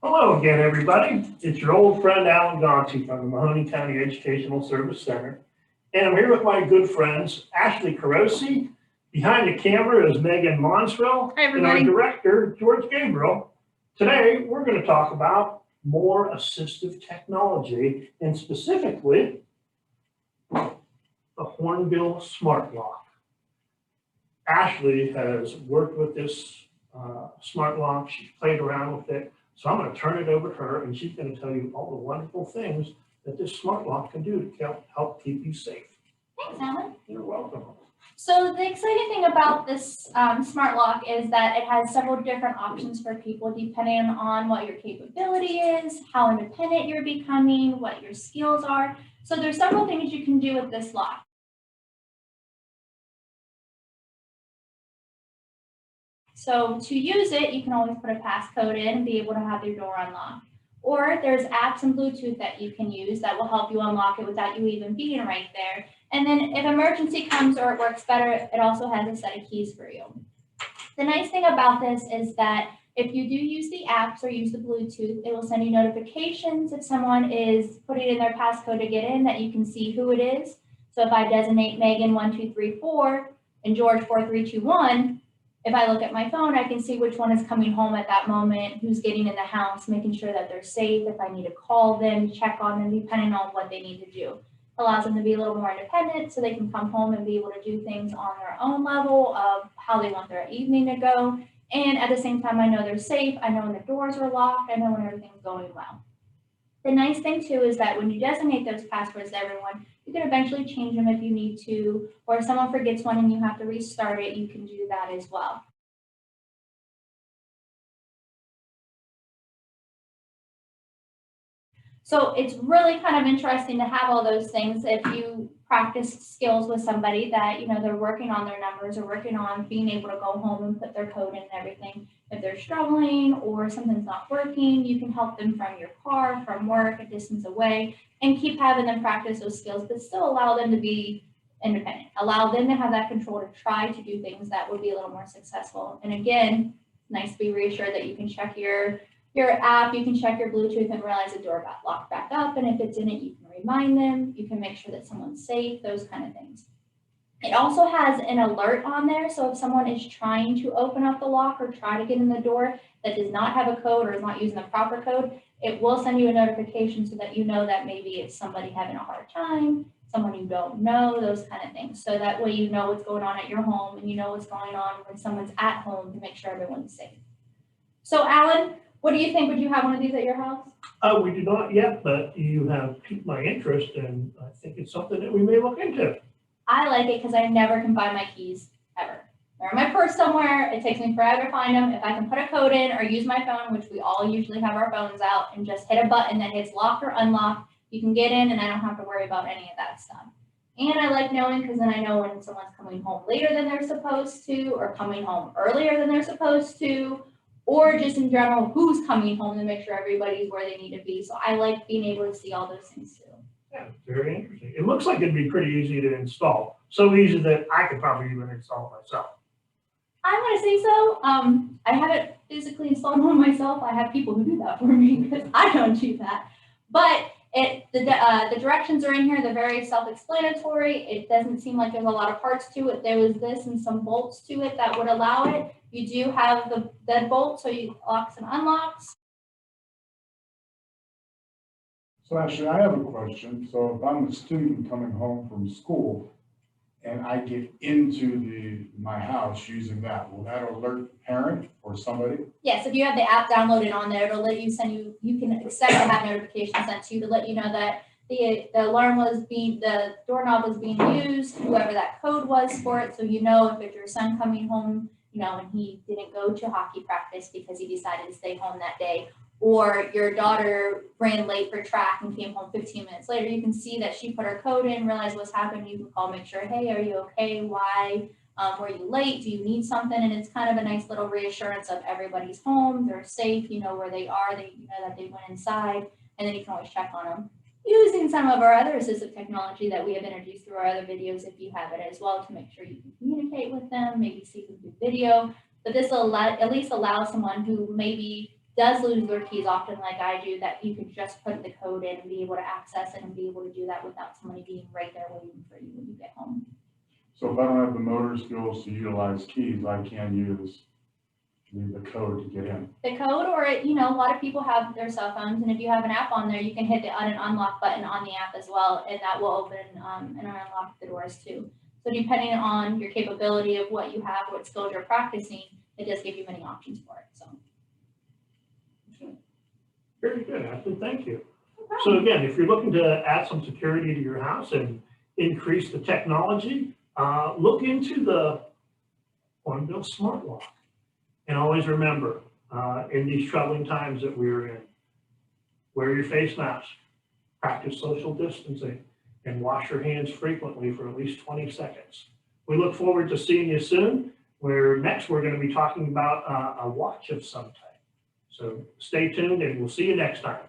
Hello again, everybody. It's your old friend Alan Gonti from the Mahoney County Educational Service Center. And I'm here with my good friends, Ashley Carosi. Behind the camera is Megan Monsrell. Hi, and our everybody. director, George Gabriel. Today, we're going to talk about more assistive technology, and specifically, the Hornbill Smartlock. Ashley has worked with this Smartlock. She's played around with it. So I'm going to turn it over to her, and she's going to tell you all the wonderful things that this smart lock can do to help keep you safe. Thanks, Alan. You're welcome. So the exciting thing about this smart lock is that it has several different options for people depending on what your capability is, how independent you're becoming, what your skills are. So there's several things you can do with this lock. So to use it, you can always put a passcode in and be able to have your door unlocked. Or there's apps and Bluetooth that you can use that will help you unlock it without you even being right there. And then if emergency comes or it works better, it also has a set of keys for you. The nice thing about this is that if you do use the apps or use the Bluetooth, it will send you notifications if someone is putting in their passcode to get in, that you can see who it is. So if I designate Megan 1234 and George 4321, if I look at my phone, I can see which one is coming home at that moment, who's getting in the house, making sure that they're safe, if I need to call them, check on them, depending on what they need to do. Allows them to be a little more independent so they can come home and be able to do things on their own level of how they want their evening to go. And at the same time, I know they're safe. I know when the doors are locked. I know when everything's going well. The nice thing too is that when you designate those passwords to everyone, you can eventually change them if you need to, or if someone forgets one and you have to restart it, you can do that as well. So it's really kind of interesting to have all those things if you practice skills with somebody that, they're working on their numbers or working on being able to go home and put their code in and everything. If they're struggling or something's not working, you can help them from your car, from work, a distance away, and keep having them practice those skills, but still allow them to be independent. Allow them to have that control to try to do things that would be a little more successful. And again, nice to be reassured that you can check your app, you can check your Bluetooth and realize the door got locked back up. And if it didn't, you can remind them. You can make sure that someone's safe, those kind of things. It also has an alert on there. So if someone is trying to open up the lock or try to get in the door that does not have a code or is not using the proper code, it will send you a notification so that you know that maybe it's somebody having a hard time, someone you don't know, those kind of things. So that way you know what's going on at your home and you know what's going on when someone's at home to make sure everyone's safe. So Alan, what do you think? Would you have one of these at your house? We do not yet, but you have piqued my interest, and I think it's something that we may look into. I like it because I never can find my keys, ever. They're in my purse somewhere. It takes me forever to find them. If I can put a code in or use my phone, which we all usually have our phones out, and just hit a button that hits lock or unlock, you can get in and I don't have to worry about any of that stuff. And I like knowing because then I know when someone's coming home later than they're supposed to, or coming home earlier than they're supposed to, or just in general, who's coming home to make sure everybody's where they need to be. So I like being able to see all those things too. Yeah, very interesting. It looks like it'd be pretty easy to install. So easy that I could probably even install it myself. I'm going to say so. I haven't physically installed one myself. I have people who do that for me because I don't do that. But the directions are in here. They're very self-explanatory. It doesn't seem like there's a lot of parts to it. There was this and some bolts to it that would allow it. You do have the deadbolt, so you locks and unlocks. So actually, I have a question. So if I'm a student coming home from school and I get into my house using that, will that alert the parent or somebody? Yes, if you have the app downloaded on there, it'll let you you can expect to have notifications sent to you to let you know that the alarm the doorknob was being used, whoever that code was for it. So you know if it's your son coming home, and he didn't go to hockey practice because he decided to stay home that day, or your daughter ran late for track and came home 15 minutes later, you can see that she put her code in, realize what's happened. You can call, make sure, hey, are you okay? Why? Were you late? Do you need something? And it's kind of a nice little reassurance of everybody's home. They're safe. You know where they are. You know that they went inside, and then you can always check on them using some of our other assistive technology that we have introduced through our other videos, if you have it as well, to make sure you can communicate with them, maybe see them through video. But this will at least allow someone who maybe does lose their keys often like I do, that you could just put the code in and be able to access it and be able to do that without somebody being right there waiting for you when you get home. So if I don't have the motor skills to utilize keys, I can use the code to get in. The code, or, you know, a lot of people have their cell phones, and if you have an app on there, you can hit the unlock button on the app as well, and that will open and unlock the doors too. So depending on your capability of what you have, what skills you're practicing, it does give you many options for it, so. Very good, Ashley, thank you. So again, if you're looking to add some security to your house and increase the technology, look into the Hornbill Smartlock. And always remember, in these troubling times that we're in, wear your face mask, practice social distancing, and wash your hands frequently for at least 20 seconds. We look forward to seeing you soon, where next we're going to be talking about a watch of some type. So stay tuned and we'll see you next time.